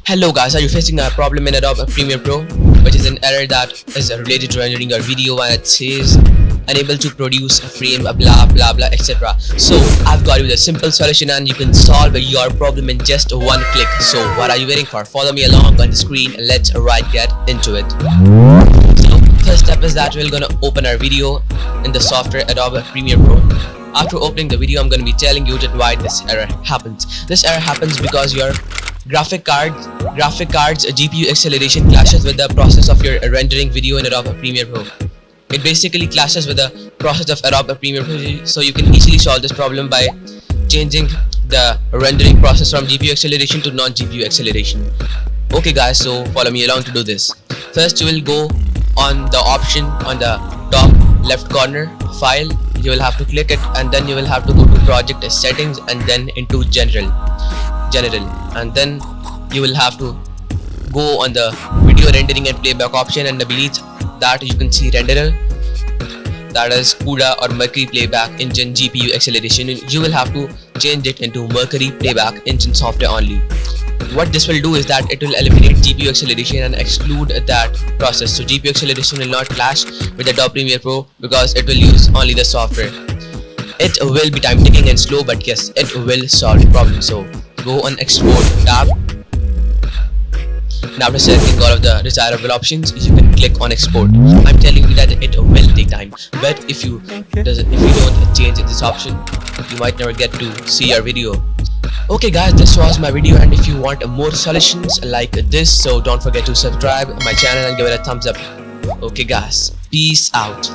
Hello guys, are you facing a problem in Adobe Premiere Pro, which is an error that is related to rendering your video and it says unable to produce a frame, blah blah blah, etc. So I've got you the simple solution and you can solve your problem in just one click. So what are you waiting for? Follow me along on the screen and let's get into it. So first step is that we're gonna open our video in the software Adobe Premiere Pro. After opening the video, I'm gonna be telling you that why this error happens. This error happens because your graphic card's GPU acceleration clashes with the process of your rendering video in Adobe Premiere Pro. It basically clashes with the process of Adobe Premiere Pro, so you can easily solve this problem by changing the rendering process from GPU acceleration to non-GPU acceleration. Okay guys, so follow me along to do this. First you will go on the option on the top left corner, file, you will have to click it and then you will have to go to project settings and then into general, and then you will have to go on the video rendering and playback option, and beneath that you can see renderer, that is CUDA or Mercury Playback Engine GPU acceleration. You will have to change it into Mercury Playback Engine software only. What this will do is that it will eliminate GPU acceleration and exclude that process, so GPU acceleration will not clash with Adobe Premiere Pro because it will use only the software. It will be time taking and slow, but yes, it will solve the problem. So go on export tab, and after selecting all of the desirable options you can click on export. I'm telling you that it will take time, but if you don't change this option you might never get to see your video. Okay guys, this was my video, and if you want more solutions like this, so don't forget to subscribe my channel and give it a thumbs up. Okay guys, peace out.